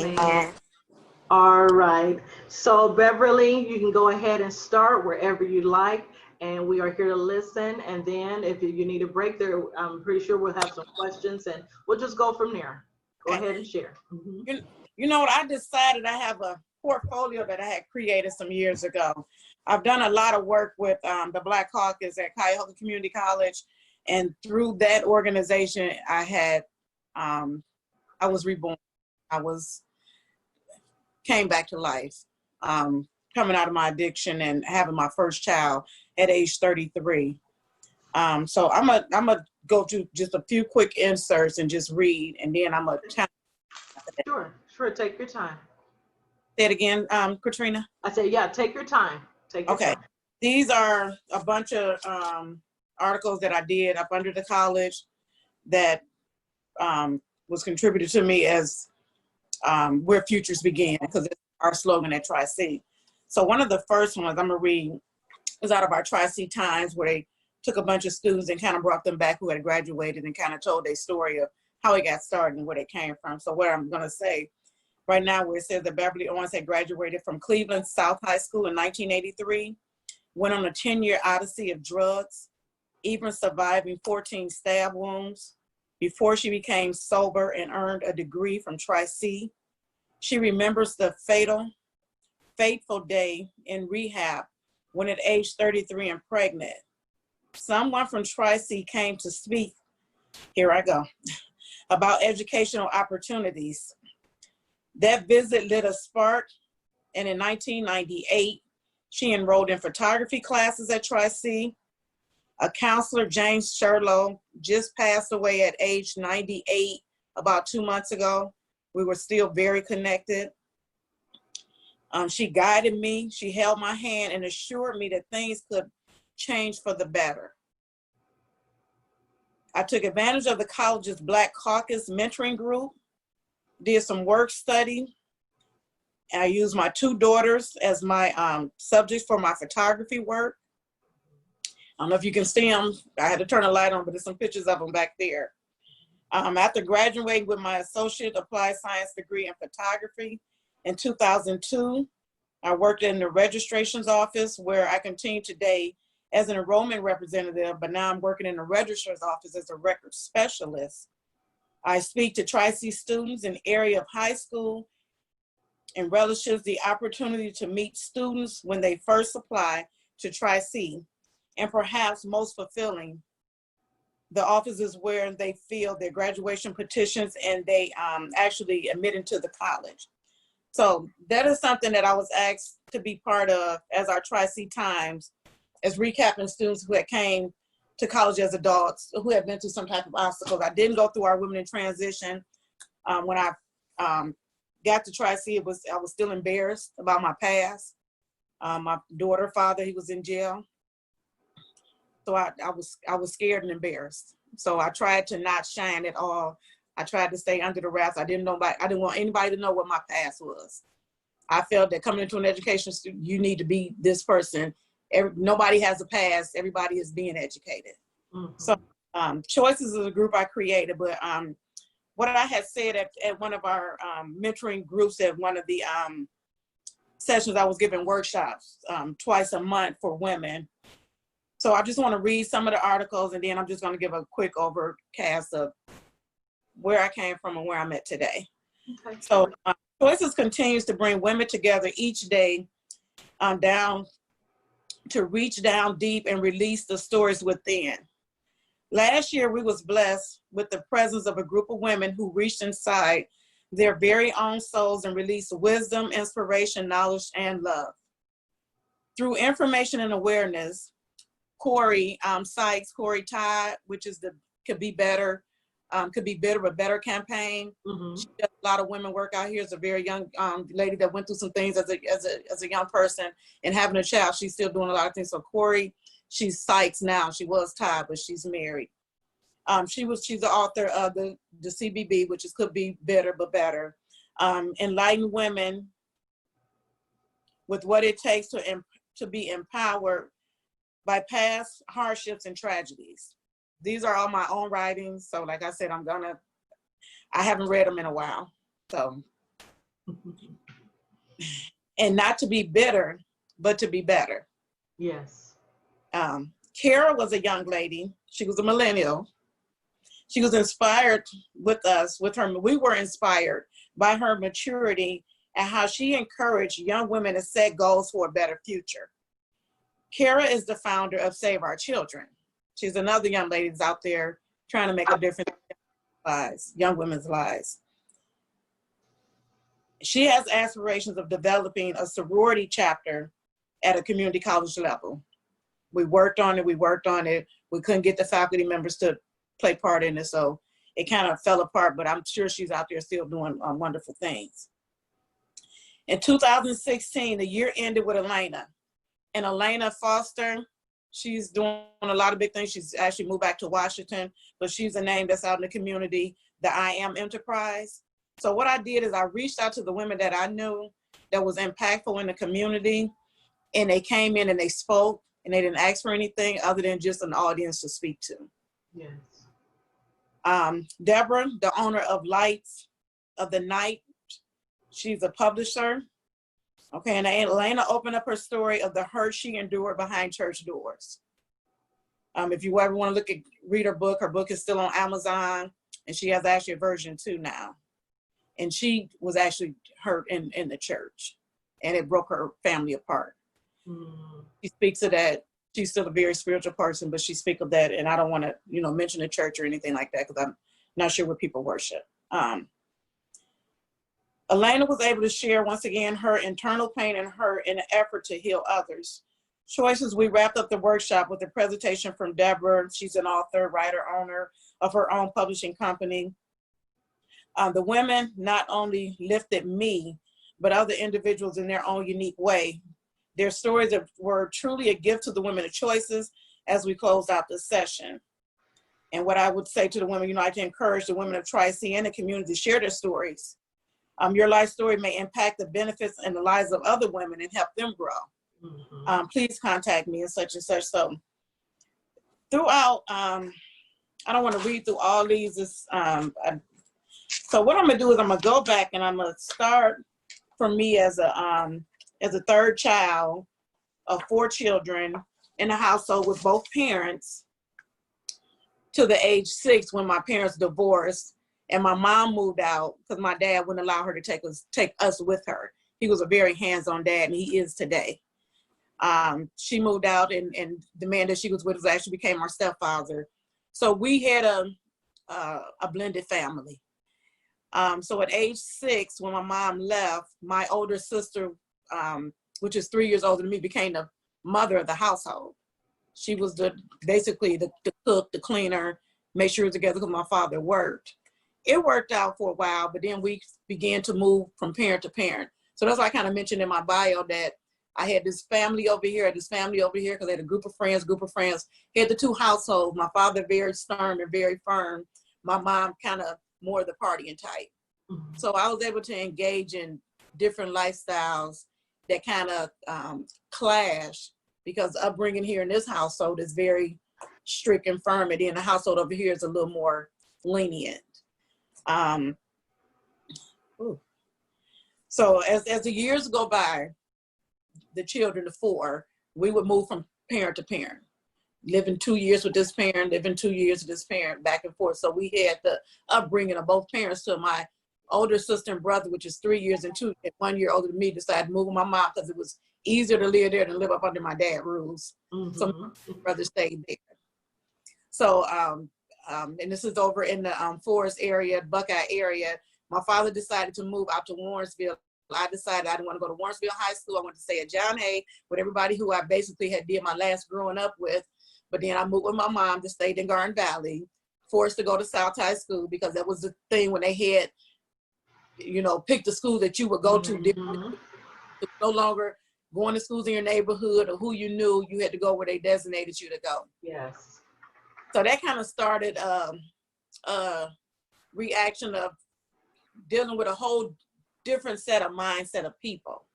Amen. All right. So Beverly, you can go ahead and start wherever you like. And we are here to listen. And then if you need a break there, I'm pretty sure we'll have some questions and we'll just go from there. Go Okay. ahead and share. Mhm. You know what? I decided I have a portfolio that I had created some years ago. I've done a lot of work with the Black Caucus at Cuyahoga Community College. And through that organization, I was reborn. Came back to life, coming out of my addiction and having my first child at age 33. So I'm gonna go to just a few quick inserts and just read, and then I'm gonna challenge. Sure. Take your time. Say it again, Katrina. I said, yeah, take your time. Take your Okay. time. These are a bunch of articles that I did up under the college that was contributed to me as where futures begin, because it's our slogan at Tri-C. So one of the first ones I'm gonna read is out of our Tri-C Times, where they took a bunch of students and kind of brought them back who had graduated and kind of told their story of how it got started and where they came from. So what I'm gonna say right now, where it says that Beverly Owens had graduated from Cleveland South High School in 1983, went on a 10-year odyssey of drugs, even surviving 14 stab wounds before she became sober and earned a degree from Tri-C. She remembers the fateful day in rehab when at age 33 and pregnant, someone from Tri-C came to speak, here I go, about educational opportunities. That visit lit a spark, and in 1998, she enrolled in photography classes at Tri-C. A counselor, James Sherlow, just passed away at age 98 about 2 months ago. We were still very connected. She guided me, she held my hand and assured me that things could change for the better. I took advantage of the college's Black Caucus mentoring group, did some work study. I used my 2 daughters as my subjects for my photography work. I don't know if you can see them. I had to turn a light on, but there's some pictures of them back there. After graduating with my associate applied science degree in photography in 2002, I worked in the registrations office, where I continue today as an enrollment representative, but now I'm working in the registrar's office as a record specialist. I speak to Tri-C students in the area of high school and relishes the opportunity to meet students when they first apply to Tri-C. And perhaps most fulfilling, the office is where they fill their graduation petitions and they actually admit into the college. So that is something that I was asked to be part of as our Tri-C Times, as recapping students who had came to college as adults, who had been through some type of obstacles. I didn't go through our Women in Transition. When I got to Tri-C, I was still embarrassed about my past. My daughter's father, he was in jail. So I was scared and embarrassed. So I tried to not shine at all. I tried to stay under the wraps. I didn't want anybody to know what my past was. I felt that coming into an education student, you need to be this person. Nobody has a past. Everybody is being educated. Mm-hmm. So Choices is a group I created, but what I had said at one of our mentoring groups at one of the sessions, I was giving workshops twice a month for women. So I just want to read some of the articles, and then I'm just going to give a quick overcast of where I came from and where I'm at today. Okay. So Choices continues to bring women together each day down to reach down deep and release the stories within. Last year, we was blessed with the presence of a group of women who reached inside their very own souls and released wisdom, inspiration, knowledge, and love. Through information and awareness, Corey Sykes, Corey Todd, which is the Could Be Better but Better campaign. Mm-hmm. She does a lot of women work out here. Is a very young lady that went through some things as a young person, and having a child, she's still doing a lot of things. So Corey, she's Sykes now. She was Todd, but she's married. She's the author of the CBB, which is Could Be Better but Better. Enlighten women with what it takes to be empowered by past hardships and tragedies. These are all my own writings. So like I said, I haven't read them in a while. So And not to be bitter, but to be better. Yes. Kara was a young lady. She was a millennial. She was inspired with us, with her. We were inspired by her maturity and how she encouraged young women to set goals for a better future. Kara is the founder of Save Our Children. She's another young lady that's out there trying to make a difference in lives, young women's lives. She has aspirations of developing a sorority chapter at a community college level. We worked on it. We couldn't get the faculty members to play part in it, so it kind of fell apart, but I'm sure she's out there still doing wonderful things. In 2016, the year ended with Elena. And Elena Foster, she's doing a lot of big things. She's actually moved back to Washington, but she's a name that's out in the community, the I Am Enterprise. So what I did is I reached out to the women that I knew that was impactful in the community, and they came in and they spoke, and they didn't ask for anything other than just an audience to speak to. Yes. Deborah, the owner of Lights of the Night, she's a publisher. Okay, and Elena opened up her story of the hurt she endured behind church doors. If you ever want to read her book is still on Amazon, and she has actually a version 2 now. And she was actually hurt in the church, and it broke her family apart. She speaks of that. She's still a very spiritual person, but she speaks of that, and I don't want to, mention the church or anything like that because I'm not sure where people worship. Elena was able to share once again her internal pain and hurt in an effort to heal others. Choices, we wrapped up the workshop with a presentation from Deborah. She's an author, writer, owner of her own publishing company. The women not only lifted me, but other individuals in their own unique way. Their stories were truly a gift to the women of choices as we closed out the session. And what I would say to the women, I can encourage the women of Tri-C and the community to share their stories. Your life story may impact the benefits and the lives of other women and help them grow. Please contact me and such. So throughout, I don't want to read through all these. So what I'm gonna do is I'm gonna go back and I'm gonna start from me as a third child of 4 children in a household with both parents to the age 6 when my parents divorced and my mom moved out because my dad wouldn't allow her to take us with her. He was a very hands-on dad, and he is today. She moved out, and the man that she was with actually became our stepfather. So we had a blended family. So at age 6, when my mom left, my older sister, which is 3 years older than me, became the mother of the household. She was basically the cook, the cleaner, make sure it was together because my father worked. It worked out for a while, but then we began to move from parent to parent. So that's why I kind of mentioned in my bio that I had this family over here, this family over here, because I had a group of friends. Had the 2 households. My father very stern and very firm. My mom kind of more the partying type. So I was able to engage in different lifestyles that kind of clash because upbringing here in this household is very strict and firm, and then the household over here is a little more lenient. So as the years go by, the children, the 4, we would move from parent to parent, living 2 years with this parent, living 2 years with this parent, back and forth. So we had the upbringing of both parents. So my older sister and brother, which is 3 years and 1 year older than me, decided to move with my mom because it was easier to live there than live up under my dad's rules. So my brother stayed there. So, and this is over in the Forest area, Buckeye area. My father decided to move out to Warrensville. I decided I didn't want to go to Warrensville High School. I wanted to stay at John Hay with everybody who I basically had did my last growing up with. But then I moved with my mom to stay in Garden Valley, forced to go to South High School because that was the thing when they had, pick the school that you would go to. No longer going to schools in your neighborhood or who you knew, you had to go where they designated you to go. Yes. So that kind of started a reaction of dealing with a whole different mindset of people.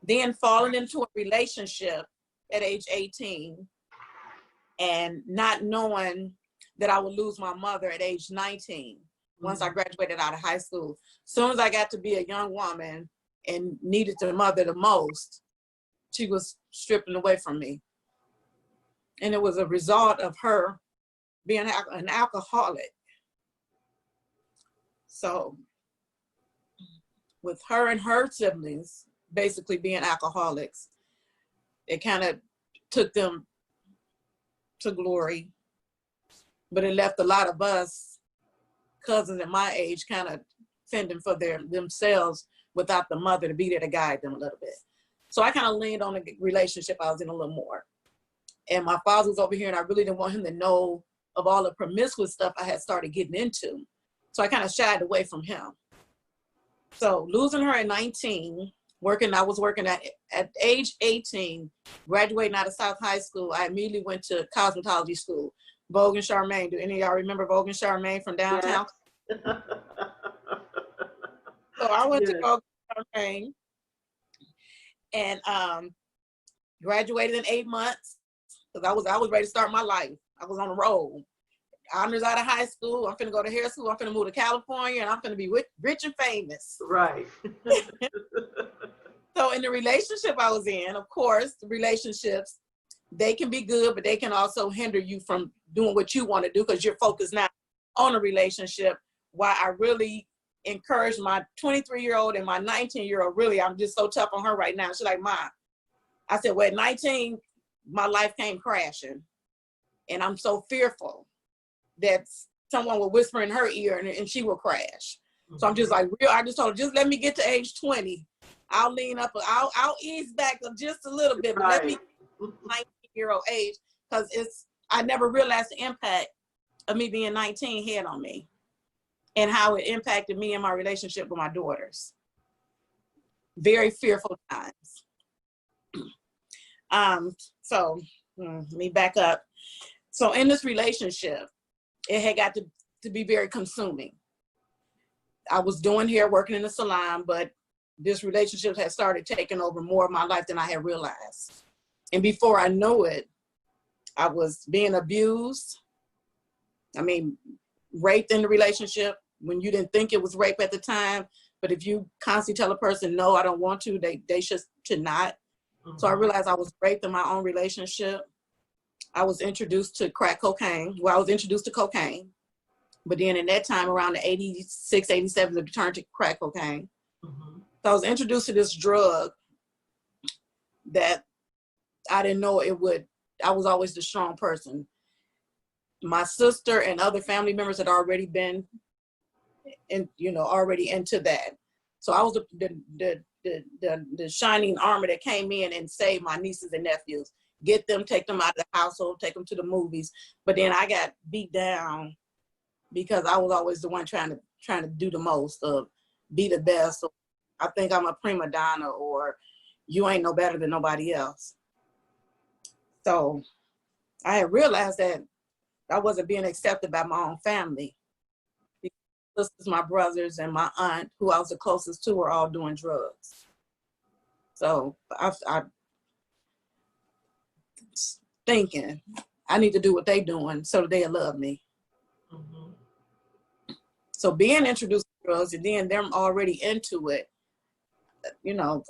Then falling into a relationship at age 18 and not knowing that I would lose my mother at age 19. once I graduated out of high school. Soon as I got to be a young woman and needed the mother the most, she was stripping away from me. And it was a result of her being an alcoholic. So with her and her siblings basically being alcoholics, it kind of took them to glory, but it left a lot of us cousins at my age kind of fending for themselves without the mother to be there to guide them a little bit. So I kind of leaned on the relationship I was in a little more. And my father was over here, and I really didn't want him to know of all the promiscuous stuff I had started getting into. So I kind of shied away from him. So losing her at 19, I was working at age 18, graduating out of South High School, I immediately went to cosmetology school. Vogue and Charmaine. Do any of y'all remember Vogue and Charmaine from downtown? Yes. So I went Yes. to Vogue and Charmaine and graduated in 8 months because I was ready to start my life. I was on the road. Honors out of high school. I'm finna go to hair school. I'm finna move to California, and I'm finna be rich and famous. Right. So in the relationship I was in, of course, the relationships, they can be good, but they can also hinder you from doing what you want to do because you're focused now on a relationship. While I really encourage my 23-year-old and my 19-year-old, really, I'm just so tough on her right now. She's like, Mom, I said, well, at 19, my life came crashing. And I'm so fearful that someone will whisper in her ear and she will crash. So I'm just like, I just told her, just let me get to age 20. I'll lean up, I'll ease back just a little bit, but let me 19-year-old age, because I never realized the impact of me being 19 had on me and how it impacted me and my relationship with my daughters. Very fearful times. So let me back up. So in this relationship, it had got to be very consuming. I was doing hair, working in the salon, but this relationship had started taking over more of my life than I had realized. And before I knew it, I was being abused. I mean, raped in the relationship when you didn't think it was rape at the time. But if you constantly tell a person, no, I don't want to, they should not. So I realized I was raped in my own relationship. I was introduced to crack cocaine. Well, I was introduced to cocaine. But then in that time, around the 86, 87, it turned to crack cocaine. So I was introduced to this drug that I didn't know it would. I was always the strong person. My sister and other family members had already been already into that. So I was the shining armor that came in and saved my nieces and nephews, get them, take them out of the household, take them to the movies. But then I got beat down because I was always the one trying to do the most, of be the best. Or I think I'm a prima donna, or you ain't no better than nobody else. So I had realized that I wasn't being accepted by my own family. My sisters, my brothers, and my aunt, who I was the closest to, were all doing drugs. So I thinking I need to do what they doing so they'll love me. So being introduced to drugs and then them already into it,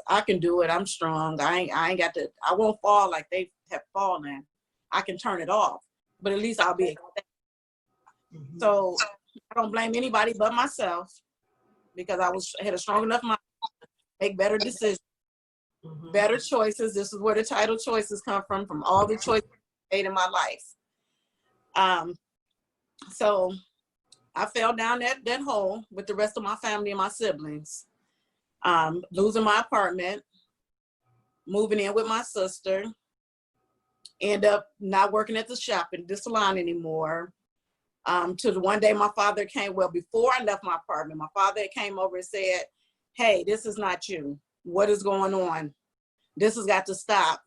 I can do it. I'm strong. I ain't got to. I won't fall like they have fallen. I can turn it off, but at least I'll be accepted. So I don't blame anybody but myself, because I had a strong enough mind to make better decisions, better choices. This is where the title choices come from all the choices I made in my life. So I fell down that hole with the rest of my family and my siblings. Losing my apartment, moving in with my sister, end up not working at the shop in the salon anymore. Till the one day my father came, before I left my apartment, my father came over and said, hey, this is not you. What is going on? This has got to stop.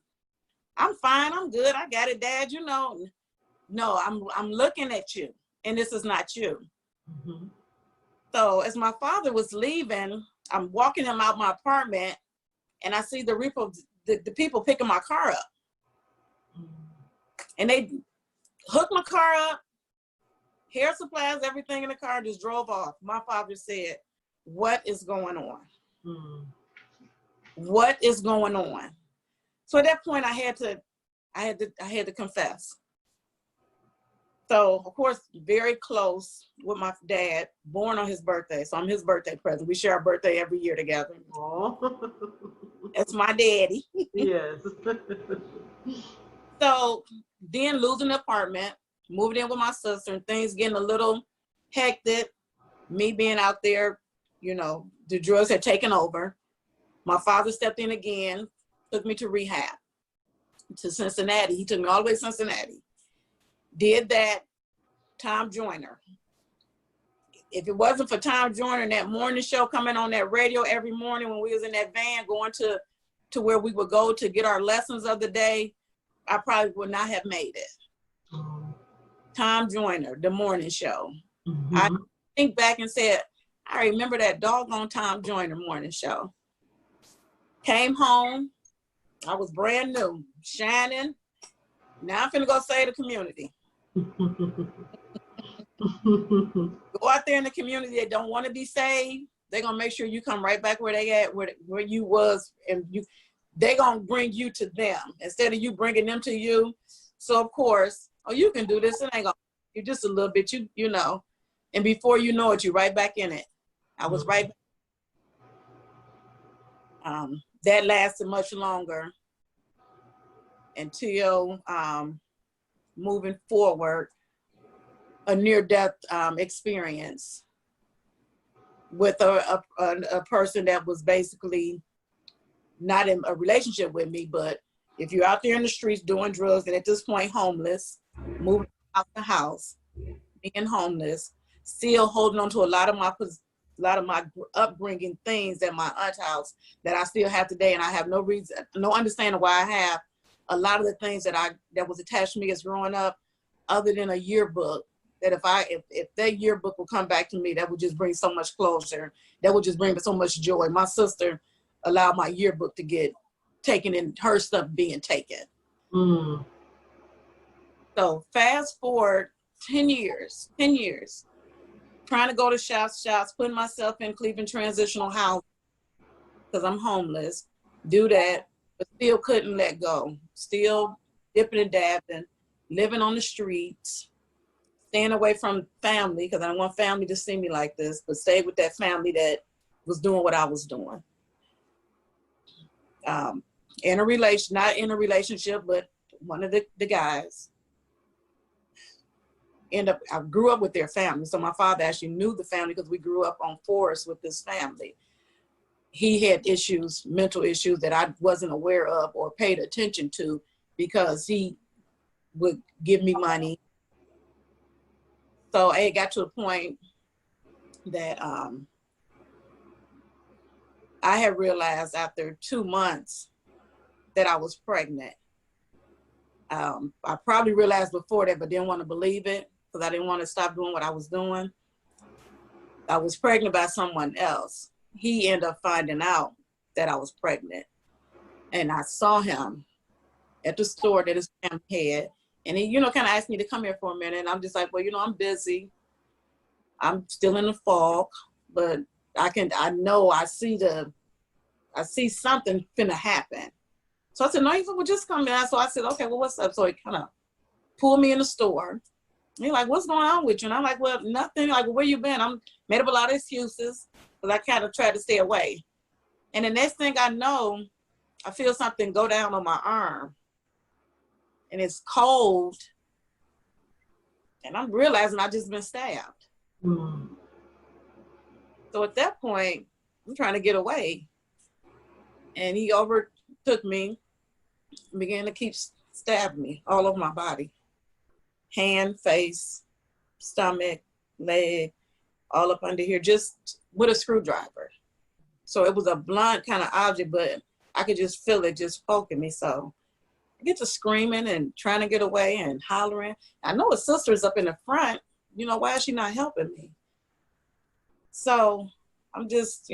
I'm fine, I'm good, I got it, Dad, No, I'm looking at you, and this is not you. So as my father was leaving, I'm walking him out my apartment, and I see the people picking my car up. And they hooked my car up, hair supplies, everything in the car, just drove off. My father said, "What is going on? What is going on?" So at that point, I had to confess. So of course, very close with my dad, born on his birthday. So I'm his birthday present. We share our birthday every year together. Oh. That's my daddy. Yes. So then losing the apartment, moving in with my sister, and things getting a little hectic. Me being out there, you know, the drugs had taken over. My father stepped in again, took me to rehab, to Cincinnati. He took me all the way to Cincinnati. Did that, Tom Joyner. If it wasn't for Tom Joyner and that morning show coming on that radio every morning when we was in that van going to where we would go to get our lessons of the day, I probably would not have made it. Tom Joyner, the morning show. I think back and said, I remember that doggone Tom Joyner morning show. Came home, I was brand new, shining. Now I'm finna go save the community. Go out there in the community that don't want to be saved. They're gonna make sure you come right back where they at, where you was, and they gonna bring you to them instead of you bringing them to you. So of course, oh, you can do this. It ain't gonna, you just a little bit, you know, and before you know it, you're right back in it. I was right back. That lasted much longer until moving forward, a near-death experience with a person that was basically not in a relationship with me, but if you're out there in the streets doing drugs and at this point homeless, moving out the house, being homeless, still holding on to a lot of my upbringing things at my aunt's house that I still have today, and I have no understanding why I have a lot of the things that was attached to me as growing up, other than a yearbook. That if that yearbook will come back to me, that would just bring so much closure. That would just bring so much joy. My sister allowed my yearbook to get taken and her stuff being taken. So fast forward 10 years, trying to go to shots, putting myself in Cleveland transitional housing because I'm homeless, do that, but still couldn't let go. Still dipping and dabbing, living on the streets, staying away from family because I don't want family to see me like this, but stay with that family that was doing what I was doing. Not in a relationship, but one of the guys I grew up with their family. So my father actually knew the family because we grew up on Forest with this family. He had mental issues that I wasn't aware of or paid attention to because he would give me money. So it got to a point that I had realized after 2 months that I was pregnant. I probably realized before that, but didn't want to believe it because I didn't want to stop doing what I was doing. I was pregnant by someone else. He ended up finding out that I was pregnant. And I saw him at the store that his family had. And he, kind of asked me to come here for a minute. And I'm just like, well, I'm busy. I'm still in the fog, but I see something finna happen. So I said, no, you will just come in. So I said, okay, well, what's up? So he kind of pulled me in the store. He's like, what's going on with you? And I'm like, well, nothing. Like, where you been? I'm made up a lot of excuses because I kind of tried to stay away. And the next thing I know, I feel something go down on my arm. And it's cold. And I'm realizing I just been stabbed. So at that point, I'm trying to get away. And he overtook me and began to keep stabbing me all over my body. Hand, face, stomach, leg, all up under here, just with a screwdriver. So it was a blunt kind of object, but I could just feel it just poking me. So I get to screaming and trying to get away and hollering. I know his sister's up in the front. Why is she not helping me? So I'm just,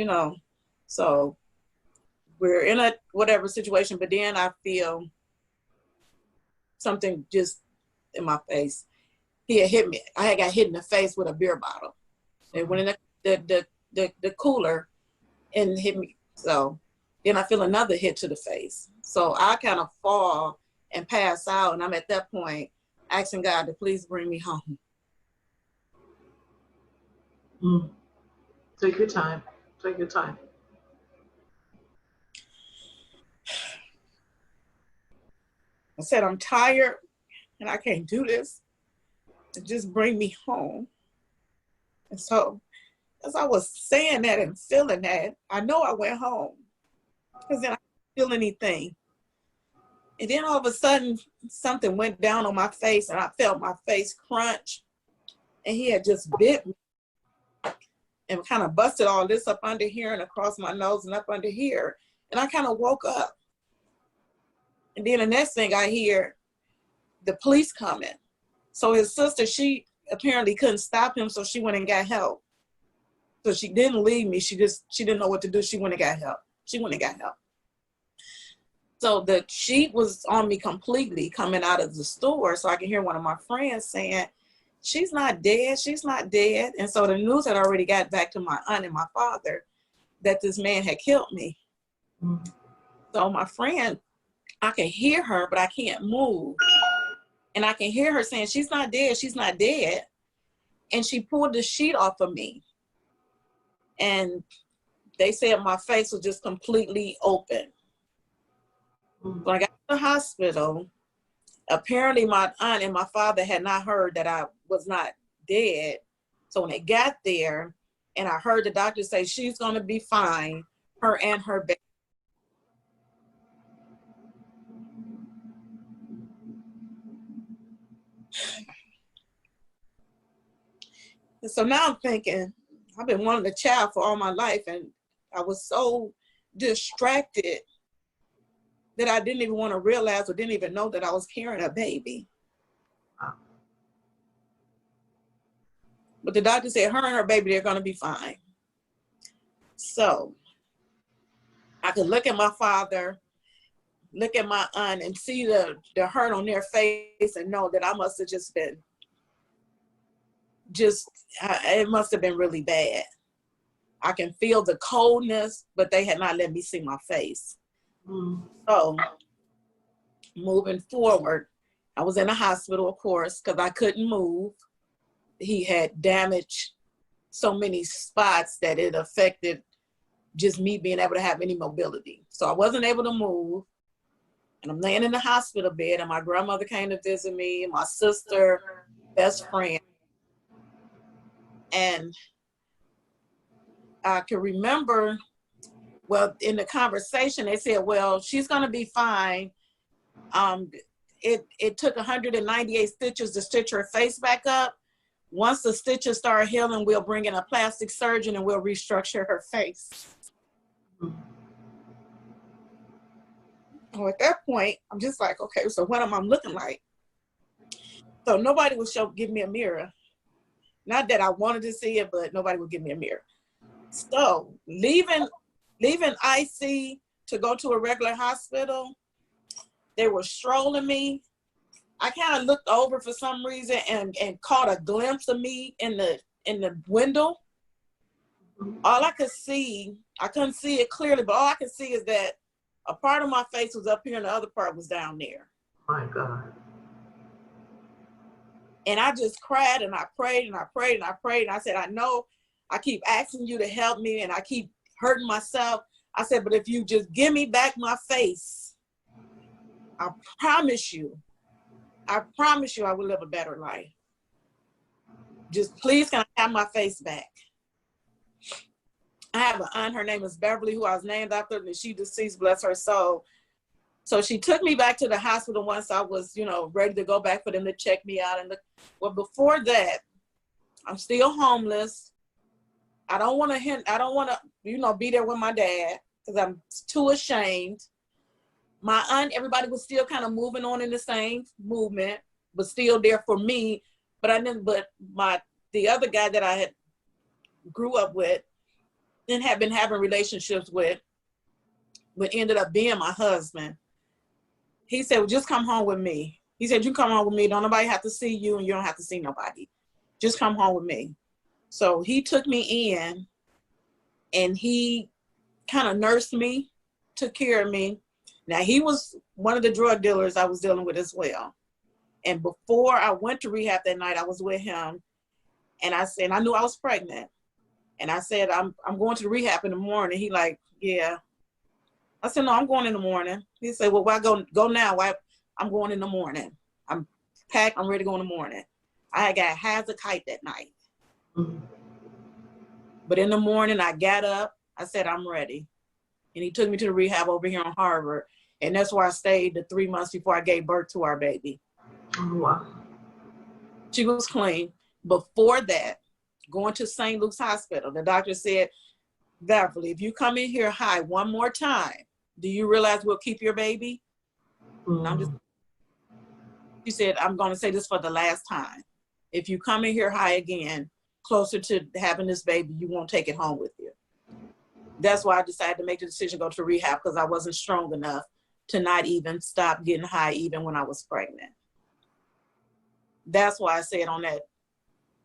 so we're in a whatever situation, but then I feel something just in my face. he had hit me. I had got hit in the face with a beer bottle. It went in the cooler and hit me. So then I feel another hit to the face. So I kind of fall and pass out. And I'm at that point asking God to please bring me home. Take your time. Take your time. I said, I'm tired and I can't do this. Just bring me home. And so as I was saying that and feeling that, I know I went home because then I didn't feel anything. And then all of a sudden, something went down on my face and I felt my face crunch. And he had just bit me and kind of busted all this up under here and across my nose and up under here. And I kind of woke up. And then the next thing I hear, the police coming. So his sister, she apparently couldn't stop him, so she went and got help. So she didn't leave me. She didn't know what to do. She went and got help. So the sheet was on me completely coming out of the store. So I can hear one of my friends saying, she's not dead. She's not dead. And so the news had already got back to my aunt and my father that this man had killed me. So my friend, I can hear her, but I can't move. And I can hear her saying, she's not dead. She's not dead. And she pulled the sheet off of me. And they said my face was just completely open. When I got to the hospital, apparently my aunt and my father had not heard that I was not dead. So when they got there and I heard the doctor say she's going to be fine, her and her baby. And so now I'm thinking, I've been wanting a child for all my life, and I was so distracted that I didn't even want to realize or didn't even know that I was carrying a baby. But the doctor said her and her baby, they're going to be fine. So I could look at my father, look at my aunt, and see the hurt on their face and know that I must have just been, it must have been really bad. I can feel the coldness, but they had not let me see my face. So moving forward, I was in the hospital, of course, because I couldn't move. He had damaged so many spots that it affected just me being able to have any mobility. So I wasn't able to move. And I'm laying in the hospital bed, and my grandmother came to visit me, my sister, best friend. And I can remember, well, in the conversation, they said, well, she's going to be fine. It took 198 stitches to stitch her face back up. Once the stitches start healing, we'll bring in a plastic surgeon and we'll restructure her face. So at that point, I'm just like, okay, so what am I looking like? So nobody would give me a mirror. Not that I wanted to see it, but nobody would give me a mirror. So leaving IC to go to a regular hospital, they were strolling me. I kind of looked over for some reason and caught a glimpse of me in the window. All I could see, I couldn't see it clearly, but all I could see is that a part of my face was up here and the other part was down there. My God. And I just cried and I prayed and I prayed and I prayed. And I said, I know I keep asking you to help me and I keep hurting myself. I said, but if you just give me back my face, I promise you I will live a better life. Just please can I have my face back? I have an aunt, her name is Beverly, who I was named after, and she deceased, bless her soul. So she took me back to the hospital once I was, ready to go back for them to check me out. And well, before that, I'm still homeless. I don't want to, be there with my dad because I'm too ashamed. My aunt, everybody was still kind of moving on in the same movement, but still there for me. But the other guy that I had grew up with and had been having relationships with, but ended up being my husband. He said, well, just come home with me. He said, you come home with me. Don't nobody have to see you, and you don't have to see nobody. Just come home with me. So he took me in, and he kind of nursed me, took care of me. Now, he was one of the drug dealers I was dealing with as well. And before I went to rehab that night, I was with him. And I said, I knew I was pregnant. And I said, I'm going to the rehab in the morning. He like, yeah. I said, no, I'm going in the morning. He said, well, why go now? Why? I'm going in the morning. I'm packed. I'm ready to go in the morning. I had got high as a kite that night. Mm-hmm. But in the morning, I got up. I said, I'm ready. And he took me to the rehab over here on Harvard. And that's where I stayed the 3 months before I gave birth to our baby. Oh, wow. She was clean. Before that, going to St. Luke's Hospital, the doctor said, Beverly, if you come in here high one more time, do you realize we'll keep your baby? She said, I'm going to say this for the last time. If you come in here high again, closer to having this baby, you won't take it home with you. That's why I decided to make the decision to go to rehab, because I wasn't strong enough to not even stop getting high even when I was pregnant. That's why I said on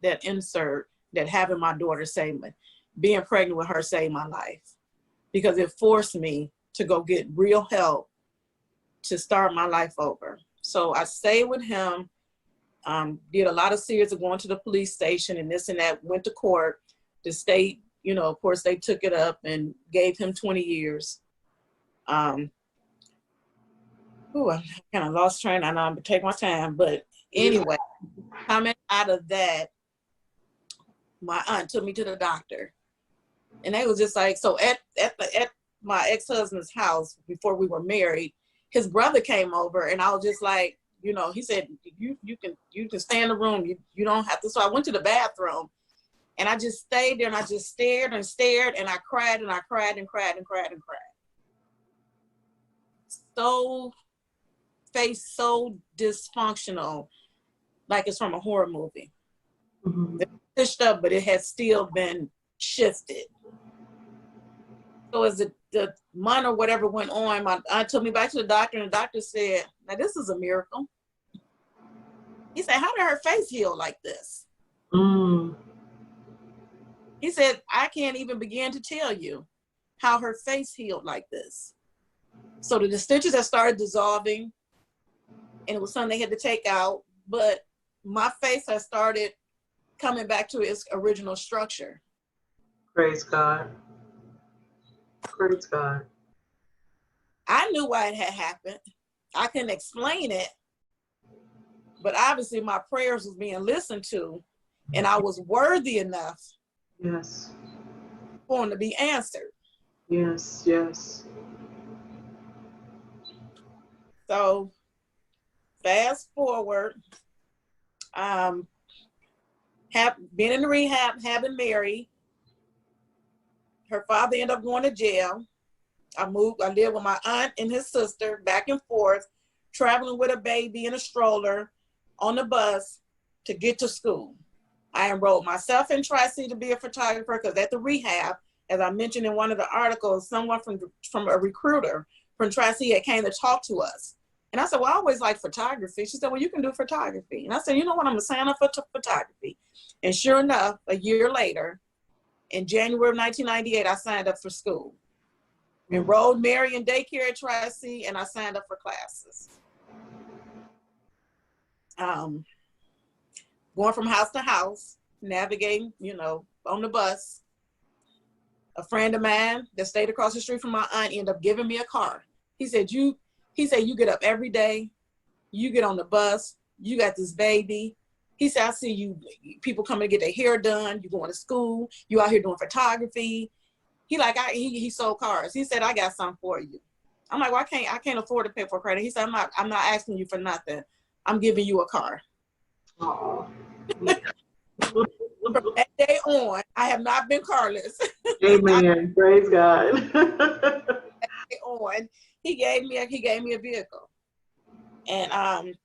that insert that having my daughter saved me, being pregnant with her saved my life, because it forced me to go get real help to start my life over. So I stayed with him, did a lot of series of going to the police station and this and that, went to court. The state, of course, they took it up and gave him 20 years. I kind of lost train. I know I'm gonna take my time, but anyway, coming out of that, my aunt took me to the doctor, and they was just like, so at my ex-husband's house before we were married, his brother came over, and I was just like, he said, you can stay in the room. You don't have to. So I went to the bathroom, and I just stayed there, and I just stared and stared, and I cried and I cried and cried and cried and cried. Face so dysfunctional, like it's from a horror movie. Mm-hmm. It's pushed up, but it has still been shifted. So as the month or whatever went on, my aunt took me back to the doctor, and the doctor said, now this is a miracle. He said, how did her face heal like this? Mm. He said, I can't even begin to tell you how her face healed like this. So the stitches had started dissolving, and it was something they had to take out, but my face has started coming back to its original structure. Praise God. Praise God. I knew why it had happened. I couldn't explain it, but obviously my prayers was being listened to, and I was worthy enough, yes, for them to be answered. Yes, yes. So fast forward, have been in the rehab, having Mary. Her father ended up going to jail. I lived with my aunt and his sister back and forth, traveling with a baby in a stroller on the bus to get to school. I enrolled myself in Tri-C to be a photographer, because at the rehab, as I mentioned in one of the articles, someone from a recruiter from Tri-C came to talk to us. And I said, well, I always like photography. She said, well, you can do photography. And I said, you know what, I'm gonna sign up for photography. And sure enough, a year later, in January of 1998, I signed up for school. Enrolled Mary in daycare at Tri-C, and I signed up for classes. Going from house to house, navigating, on the bus. A friend of mine that stayed across the street from my aunt ended up giving me a car. He said, you get up every day, you get on the bus, you got this baby. He said, I see you, people coming to get their hair done, you going to school, you out here doing photography. He sold cars. He said, I got something for you. I'm like, well, I can't afford to pay for credit. He said, I'm not asking you for nothing. I'm giving you a car. Oh. From that day on, I have not been carless. Amen. Praise God. On, he gave me a vehicle, and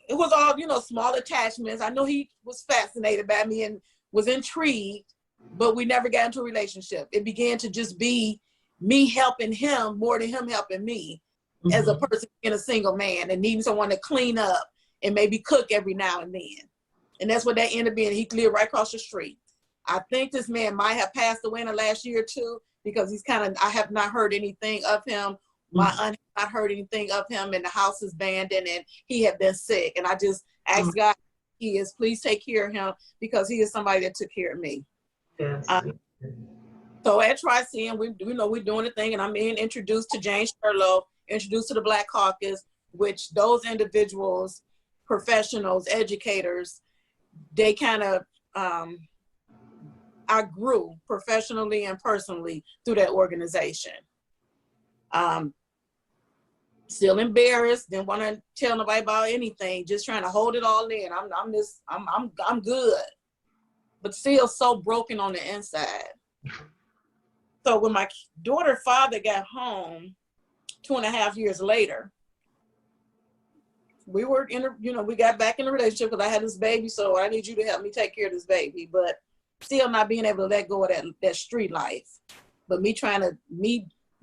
it was all small attachments. I know he was fascinated by me and was intrigued, but we never got into a relationship. It began to just be me helping him more than him helping me. as a person being a single man and needing someone to clean up and maybe cook every now and then. And that's what that ended up being. He lived right across the street. I think this man might have passed away in the last year or two because I have not heard anything of him. My aunt has not heard anything of him, and the house is abandoned, and he had been sick. And I just asked God, please take care of him, because he is somebody that took care of me. Yes. So at Tri-C, we're doing the thing, and I'm being introduced to James Sherlock, introduced to the Black Caucus, which those individuals, professionals, educators, they kind of, I grew professionally and personally through that organization. Still embarrassed, didn't want to tell nobody about anything, just trying to hold it all in. I'm good, but still so broken on the inside. So when my daughter's father got home 2.5 years later, we were we got back in a relationship because I had this baby, so I need you to help me take care of this baby, but still not being able to let go of that street life. But me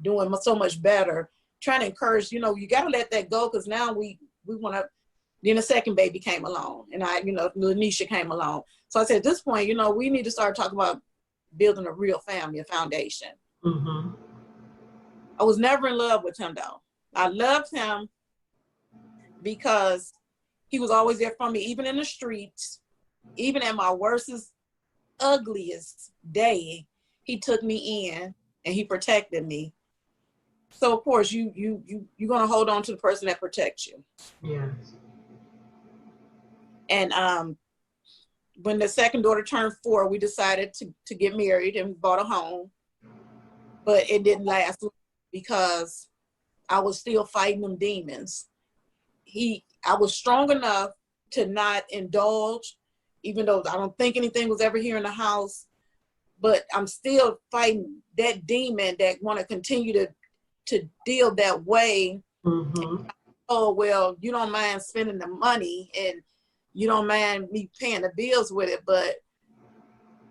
doing so much better, trying to encourage, you got to let that go, because now we want to. Then the second baby came along, and Lanisha came along. So I said, at this point, we need to start talking about building a real family, a foundation. I was never in love with him, though. I loved him because he was always there for me, even in the streets, even at my worstest, ugliest day. He took me in and he protected me. So of course you're gonna hold on to the person that protects you. Yes. And when the second daughter turned 4, we decided to get married and bought a home, but it didn't last because I was still fighting them demons. I was strong enough to not indulge, even though I don't think anything was ever here in the house, but I'm still fighting that demon that want to continue to deal that way. Oh, well, you don't mind spending the money and you don't mind me paying the bills with it, but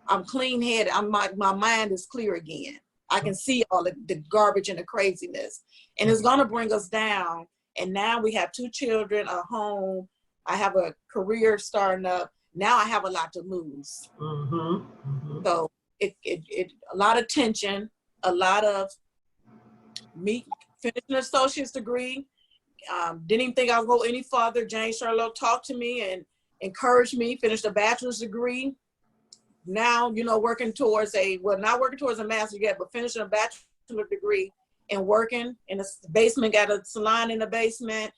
I'm clean-headed. My mind is clear again. I can see all the garbage and the craziness, and it's gonna bring us down. And now we have 2 children, a home. I have a career starting up. Now I have a lot to lose. So it a lot of tension, a lot of me finishing an associate's degree. Didn't even think I would go any farther. James Sherlock talked to me and encouraged me, finished a bachelor's degree. Now, working towards not working towards a master's yet, but finishing a bachelor's degree and working in the basement, got a salon in the basement,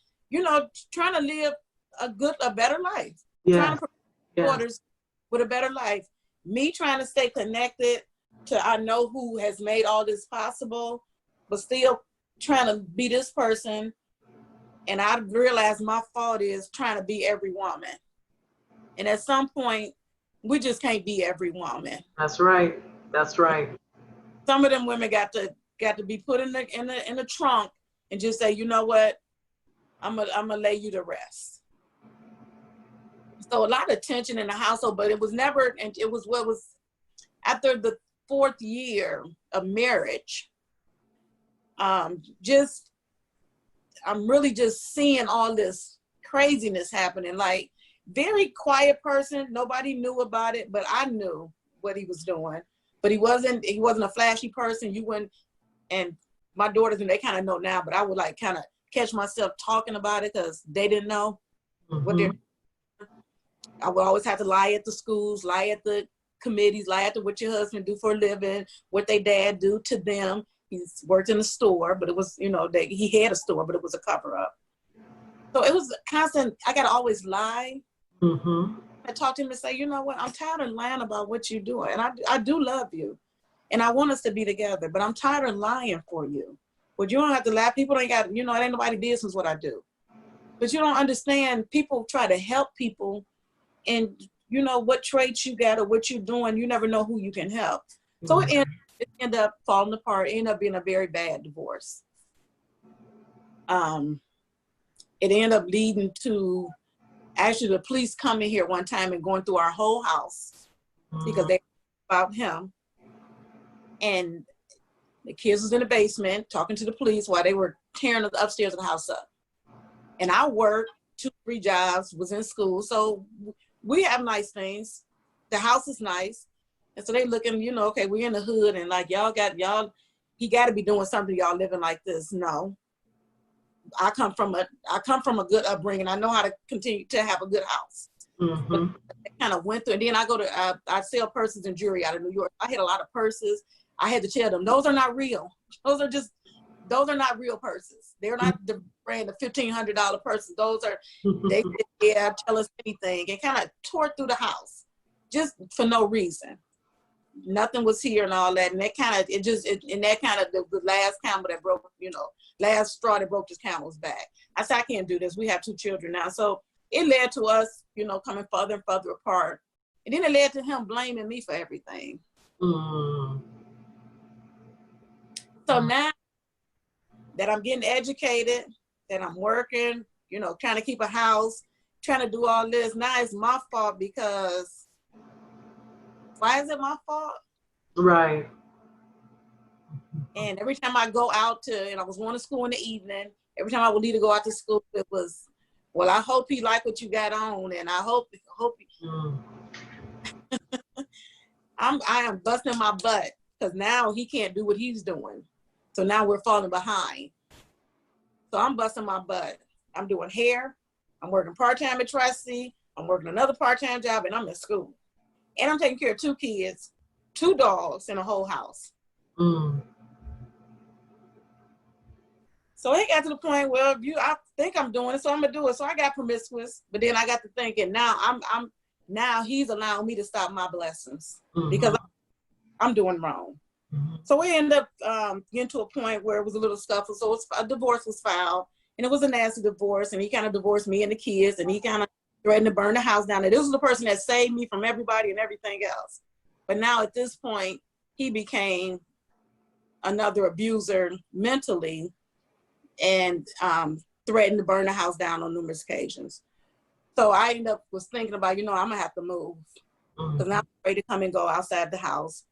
trying to live a better life. Trying to provide daughters with a better life. Me trying to stay connected to I know who has made all this possible, but still trying to be this person. And I realized my fault is trying to be every woman. And at some point, we just can't be every woman. That's right. That's right. Some of them women got to be put in the trunk and just say, you know what, I'm gonna lay you to rest. So a lot of tension in the household, but it was never, and it was what was after the 4th year of marriage. I'm really just seeing all this craziness happening. Like, very quiet person. Nobody knew about it, but I knew what he was doing. But he wasn't a flashy person. You wouldn't, and my daughters, and they kind of know now, but I would like kind of catch myself talking about it because they didn't know what they're doing. I would always have to lie at the schools, lie at the committees, lie at what your husband do for a living, what their dad do to them. He's worked in a store, but it was, he had a store, but it was a cover up. So it was constant. I got to always lie. I talk to him and say, you know what? I'm tired of lying about what you're doing. And I do love you. And I want us to be together, but I'm tired of lying for you. But you don't have to lie. People ain't got, it ain't nobody business what I do. But you don't understand. People try to help people. And what traits you got or what you're doing, you never know who you can help. So it ended up falling apart. It ended up being a very bad divorce. It ended up leading to actually the police coming here one time and going through our whole house because they about him. And the kids was in the basement talking to the police while they were tearing the upstairs of the house up. And I worked 2-3 jobs, was in school. So we have nice things. The house is nice. And so they looking, you know, okay, we're in the hood and like, he got to be doing something, y'all living like this. No, I come from a good upbringing. I know how to continue to have a good house. Mm-hmm. But I kind of went through, and then I go to, I sell purses and jewelry out of New York. I had a lot of purses. I had to tell them, those are not real. Those are not real purses. They're not the brand of $1,500 purses. Those are, they tell us anything, and kind of tore through the house just for no reason. Nothing was here and all that. And that kind of, the last camel that broke, you know, last straw that broke this camel's back. I said, I can't do this. We have 2 children now. So it led to us, you know, coming further and further apart. And then it led to him blaming me for everything. Mm. So now that I'm getting educated, that I'm working, you know, trying to keep a house, trying to do all this, now it's my fault because why is it my fault? Right. And every time I go out and I was going to school in the evening, every time I would leave to go out to school, it was, well, I hope he like what you got on, and I hope I am busting my butt because now he can't do what he's doing. So now we're falling behind. So I'm busting my butt. I'm doing hair. I'm working part-time at Tri-C. I'm working another part-time job, and I'm in school. And I'm taking care of 2 kids, 2 dogs, and a whole house. Mm. So it got to the point where I think I'm doing it, so I'm gonna do it. So I got promiscuous, but then I got to thinking now now he's allowing me to stop my blessings because I'm doing wrong. Mm-hmm. So we ended up getting to a point where it was a little scuffle. So a divorce was filed, and it was a nasty divorce. And he kind of divorced me and the kids, and he kind of threatened to burn the house down. And this was the person that saved me from everybody and everything else. But now at this point, he became another abuser mentally, and threatened to burn the house down on numerous occasions. So I ended up was thinking about, I'm gonna have to move because now I'm ready to come and go outside the house.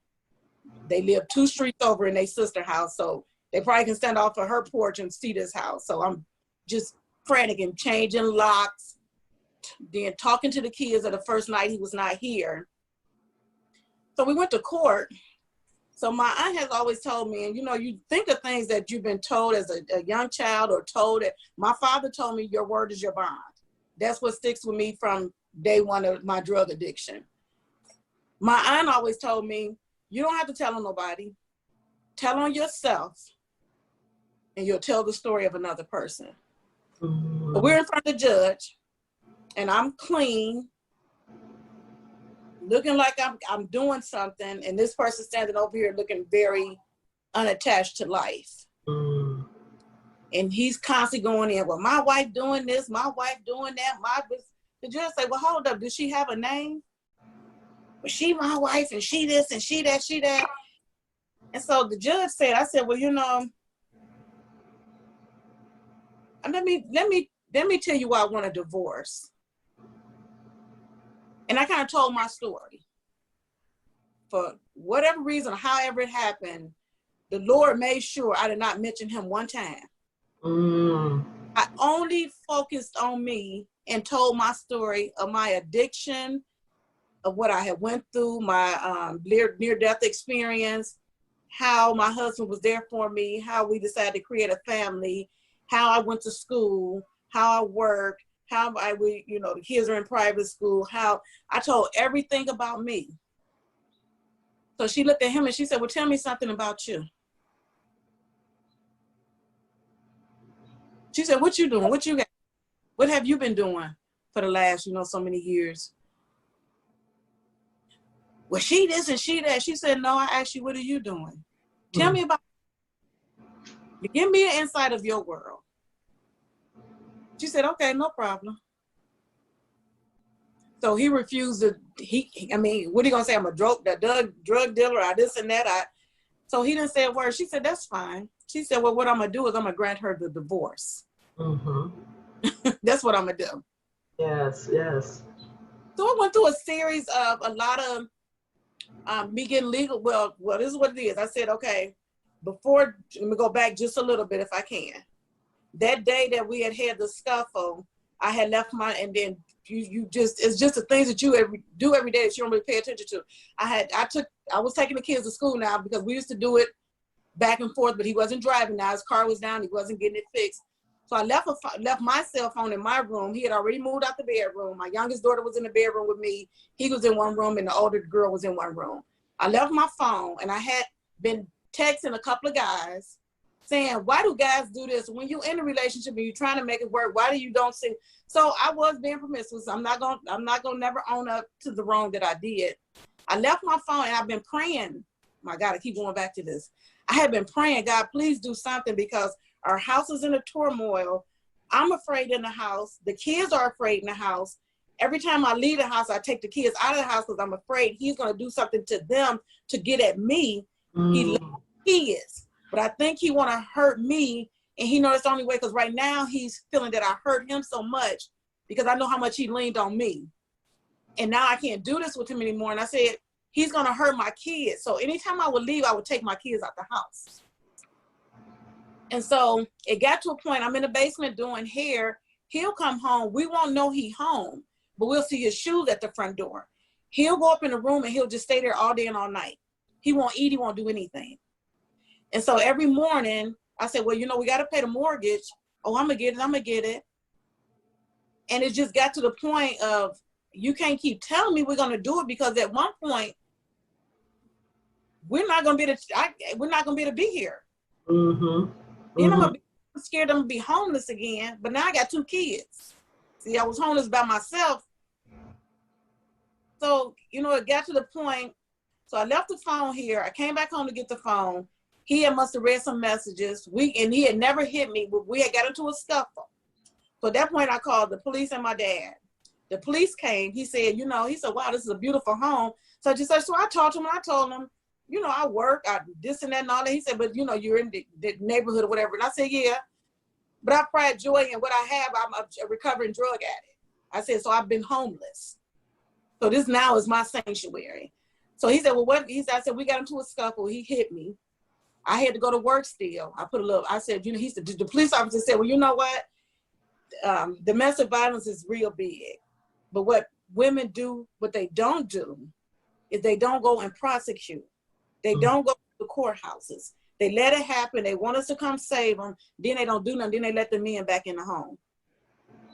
They live 2 streets over in their sister house, so they probably can stand off of her porch and see this house. So I'm just frantic and changing locks, then talking to the kids the first night he was not here. So we went to court. So my aunt has always told me, and you think of things that you've been told as a young child or told it. My father told me your word is your bond. That's what sticks with me from day one of my drug addiction. My aunt always told me, you don't have to tell on nobody. Tell on yourself, and you'll tell the story of another person. But we're in front of the judge, and I'm clean, looking like I'm doing something, and this person standing over here looking very unattached to life. And he's constantly going in, well, my wife doing this, my wife doing that. The judge say, well, hold up, does she have a name? Well, she my wife, and she this, and she that, she that. And so the judge said, I said, well, let me tell you why I want a divorce. And I kind of told my story. For whatever reason, however it happened, the Lord made sure I did not mention him one time. I only focused on me and told my story of my addiction, of what I had went through, my near-death experience, how my husband was there for me, how we decided to create a family, how I went to school, how I worked, how the kids are in private school, how I told everything about me. So she looked at him and she said, well, tell me something about you. She said, what you doing? What you got? What have you been doing for the last, so many years? Well, she this and she that. She said, no, I asked you, what are you doing? Tell me about, give me an insight of your world. She said, okay, no problem. So he refused to, what are you gonna say? I'm a drug dealer, or this and that. So he didn't say a word. She said, that's fine. She said, well, what I'm gonna do is I'm gonna grant her the divorce. That's what I'm gonna do. Yes, yes. So I went through a series of a lot of me getting legal. Well, this is what it is. I said, okay, let me go back just a little bit if I can. that day that we had the scuffle, I had left and then it's just the things that you do every day that you don't really pay attention to. I was taking the kids to school now because we used to do it back and forth, but he wasn't driving now. His car was down. He wasn't getting it fixed. So I left my cell phone in my room. He had already moved out the bedroom. My youngest daughter was in the bedroom with me. He was in one room and the older girl was in one room. I left my phone and I had been texting a couple of guys saying, why do guys do this? When you're in a relationship and you're trying to make it work, why do you don't see? So I was being promiscuous. I'm not gonna never own up to the wrong that I did. I left my phone and I've been praying. My God, I keep going back to this. I have been praying, God, please do something because our house is in a turmoil. I'm afraid in the house. The kids are afraid in the house. Every time I leave the house, I take the kids out of the house because I'm afraid he's gonna do something to them to get at me. He is. But I think he want to hurt me, and he knows it's the only way because right now he's feeling that I hurt him so much because I know how much he leaned on me. And now I can't do this with him anymore. And I said, he's going to hurt my kids. So anytime I would leave, I would take my kids out the house. And so it got to a point, I'm in the basement doing hair. He'll come home. We won't know he home, but we'll see his shoes at the front door. He'll go up in the room and he'll just stay there all day and all night. He won't eat. He won't do anything. And so every morning I said, well, we got to pay the mortgage. Oh, I'm going to get it. And it just got to the point of, you can't keep telling me we're going to do it because at one point, we're not going to be able to be here. Mm-hmm. Then I'm scared I'm going to be homeless again. But now I got 2 kids. See, I was homeless by myself. So, it got to the point. So I left the phone here. I came back home to get the phone. He must have read some messages. And he had never hit me, but we had got into a scuffle. So at that point, I called the police and my dad. The police came. He said, he said, wow, this is a beautiful home. So I talked to him and I told him, I work, this and that and all that. He said, but you're in the neighborhood or whatever. And I said, yeah, but I pride joy in what I have. I'm a recovering drug addict. I said, so I've been homeless. So this now is my sanctuary. So he said, well, what? I said, we got into a scuffle. He hit me. I had to go to work still. I said, the police officer said, well, you know what? Domestic violence is real big. But what women do, what they don't do, is they don't go and prosecute. They don't go to the courthouses. They let it happen. They want us to come save them. Then they don't do nothing. Then they let the men back in the home.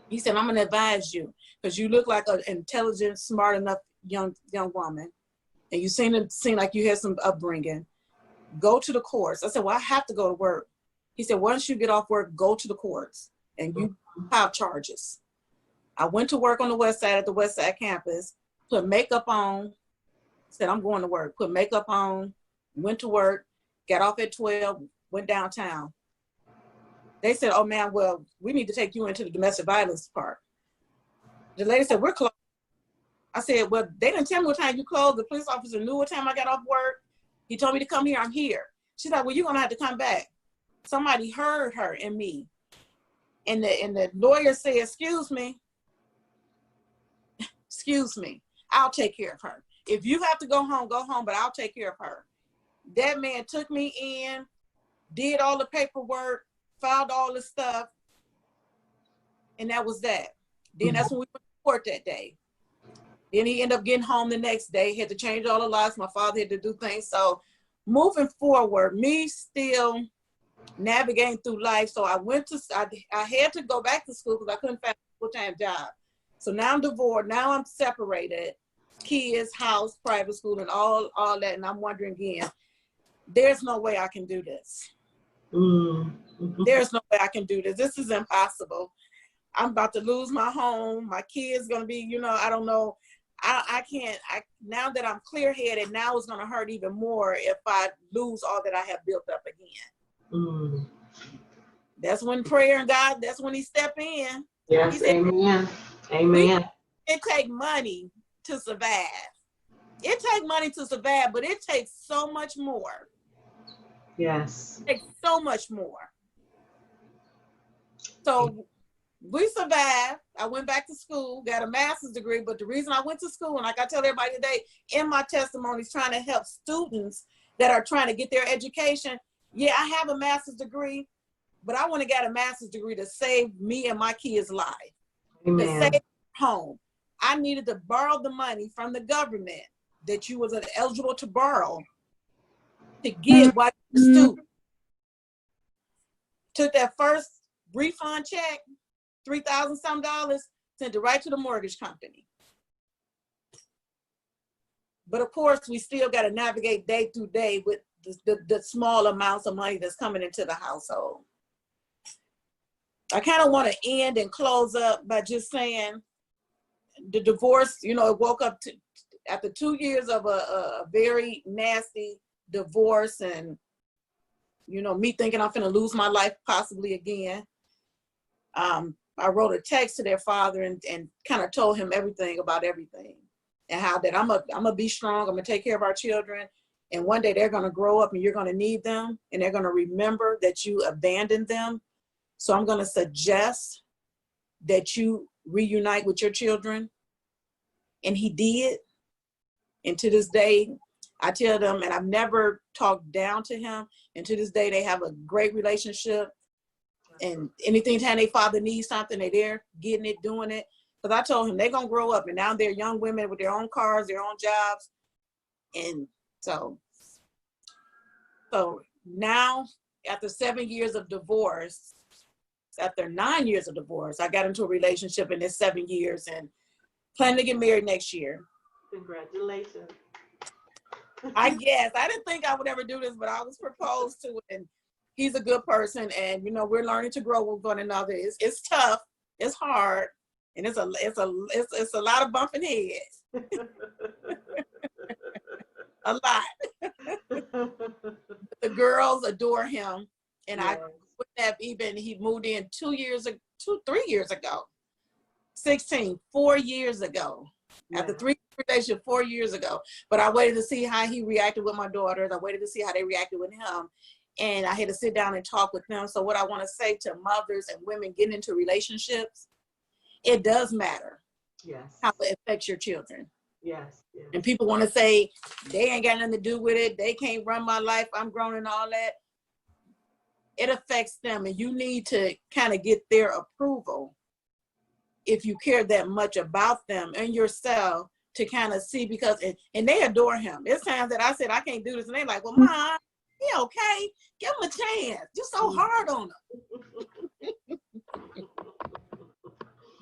He said, I'm going to advise you because you look like an intelligent, smart enough young woman. And you seem like you had some upbringing. Go to the courts. I said, well, I have to go to work. He said, once you get off work, go to the courts and you file charges. I went to work on the west side at the west side campus, put makeup on, said, I'm going to work, put makeup on, went to work, got off at 12, went downtown. They said, oh man, well, we need to take you into the domestic violence part. The lady said, we're closed. I said, well, they didn't tell me what time you closed. The police officer knew what time I got off work. He told me to come here, I'm here. She's like, well, you're gonna have to come back. Somebody heard her and me. And the lawyer said, excuse me, I'll take care of her. If you have to go home, but I'll take care of her. That man took me in, did all the paperwork, filed all the stuff, and that was that. Then that's when we went to court that day. Then he ended up getting home the next day. He had to change all the lives. My father had to do things. So moving forward, me still navigating through life. So I had to go back to school because I couldn't find a full-time job. So now I'm divorced. Now I'm separated. Kids, house, private school, and all that. And I'm wondering again, there's no way I can do this. Mm-hmm. There's no way I can do this. This is impossible. I'm about to lose my home. My kid's going to be, I don't know. I can't, now that I'm clear-headed, now it's going to hurt even more if I lose all that I have built up again. Mm. That's when prayer and God, that's when he step in. Yes, said, amen. Amen. It takes money to survive. It takes money to survive, but it takes so much more. Yes. It takes so much more. So we survived. I went back to school, got a master's degree, but the reason I went to school, and like I tell everybody today, in my testimony is trying to help students that are trying to get their education. Yeah, I have a master's degree, but I went and got a master's degree to save me and my kids' life, to Amen. save home. I needed to borrow the money from the government that you was eligible to borrow to get while you were a student. Took that first refund check, $3,000 some, sent it right to the mortgage company. But of course, we still got to navigate day through day with the small amounts of money that's coming into the household. I kind of want to end and close up by just saying the divorce, you know, it woke up to, after 2 years of a very nasty divorce, and, you know, me thinking I'm going to lose my life possibly again. I wrote a text to their father and kind of told him everything about everything, and how that I'm gonna be strong, I'm gonna take care of our children, and one day they're gonna grow up and you're gonna need them, and they're gonna remember that you abandoned them. So I'm gonna suggest that you reunite with your children. And he did. And to this day, I tell them, and I've never talked down to him, and to this day they have a great relationship. And anything time their father needs something, they're there getting it, doing it. Because I told him they're going to grow up, and now they're young women with their own cars, their own jobs. And so now, after 7 years of divorce, after 9 years of divorce, I got into a relationship in this 7 years and plan to get married next year. Congratulations. I guess. I didn't think I would ever do this, but I was proposed to, and he's a good person. And, you know, we're learning to grow with one another. It's tough. It's hard. And it's a lot of bumping heads. A lot. The girls adore him. And yes. I wouldn't have even, he moved in 3 years ago. 4 years ago. Yeah. After 3 years relationship 4 years ago. But I waited to see how he reacted with my daughters. I waited to see how they reacted with him. And I had to sit down and talk with them. So what I want to say to mothers and women getting into relationships, it does matter. Yes. How it affects your children. Yes. Yes. And people want to say they ain't got nothing to do with it. They can't run my life. I'm grown and all that. It affects them, and you need to kind of get their approval if you care that much about them and yourself to kind of see, because and they adore him. There's times that I said I can't do this, and they're like, "Well, Mom, he okay. Give him a chance. You're so hard on him."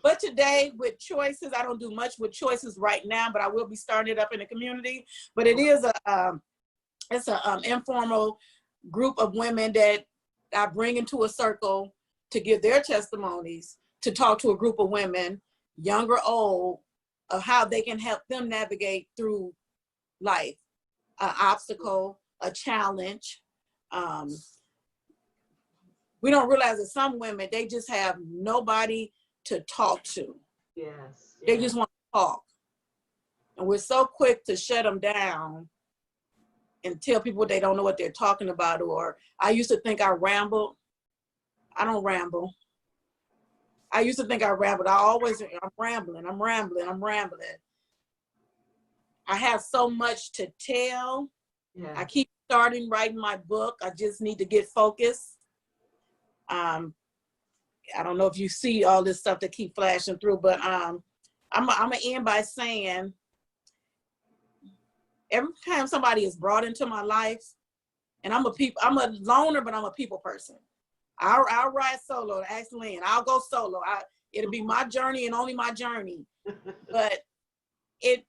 But today, with choices, I don't do much with choices right now, but I will be starting it up in the community. But it is it's a informal group of women that I bring into a circle to give their testimonies, to talk to a group of women, young or old, of how they can help them navigate through life, an obstacle, a challenge. We don't realize that some women, they just have nobody to talk to. Yes. They just want to talk. And we're so quick to shut them down and tell people they don't know what they're talking about. Or I used to think I rambled. I don't ramble. I used to think I rambled. I'm rambling. I have so much to tell. Yeah. I keep starting writing my book. I just need to get focused. I don't know if you see all this stuff that keep flashing through, but I'm gonna end by saying, every time somebody is brought into my life, and I'm a loner, but I'm a people person. I'll ride solo. Ask Lynn. I'll go solo. It'll be my journey and only my journey. But it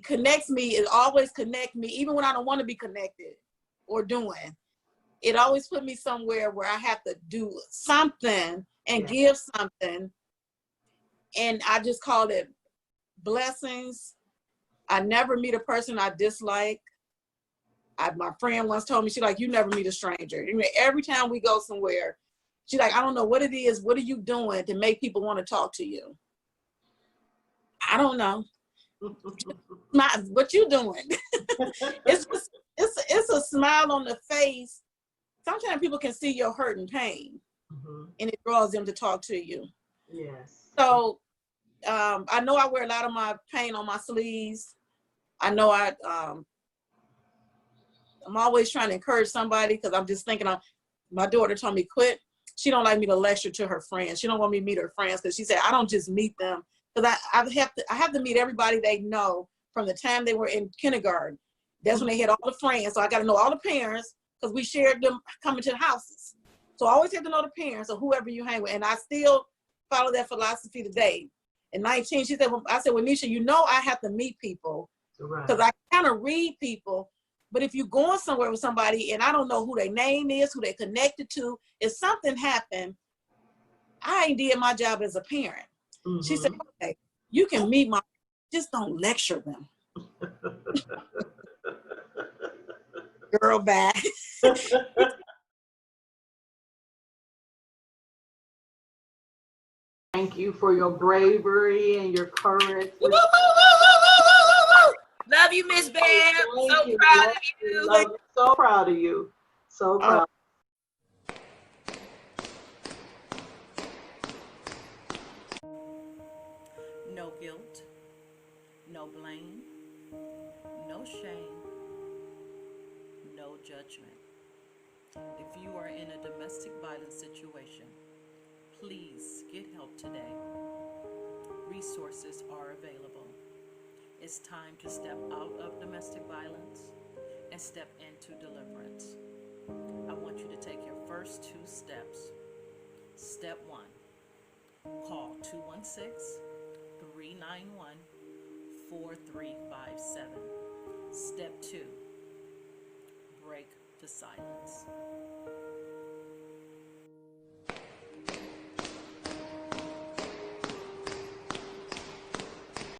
connects me. It always connects me, even when I don't want to be connected or doing. It always put me somewhere where I have to do something and give something. And I just call it blessings. I never meet a person I dislike. My friend once told me, she's like, you never meet a stranger. Every time we go somewhere, she's like, I don't know what it is. What are you doing to make people want to talk to you? I don't know. What you doing? It's a smile on the face. Sometimes people can see your hurt and pain, and it draws them to talk to you. Yes. So I know I wear a lot of my pain on my sleeves. I know I'm always trying to encourage somebody, because I'm just thinking, my daughter told me, quit she don't like me to lecture to her friends. She don't want me to meet her friends because she said I don't just meet them, because I have to meet everybody they know from the time they were in kindergarten. That's when they had all the friends. So I got to know all the parents because we shared them coming to the houses. So I always have to know the parents or whoever you hang with. And I still follow that philosophy today. In 19, she said, I said, well, Nisha, you know I have to meet people because I kind of read people. But if you're going somewhere with somebody and I don't know who their name is, who they're connected to, if something happened, I ain't did my job as a parent. She said, okay, you can meet my, just don't lecture them. Girl back. Thank you for your bravery and your courage. Love you, Miss Bev. So You. proud of you. Love you. So proud of you. So proud. No guilt, no blame, no shame, no judgment. If you are in a domestic violence situation, please get help today. Resources are available. It's time to step out of domestic violence and step into deliverance. I want you to take your first 2 steps. Step 1, call 216-391-4357. Step 2, break the silence.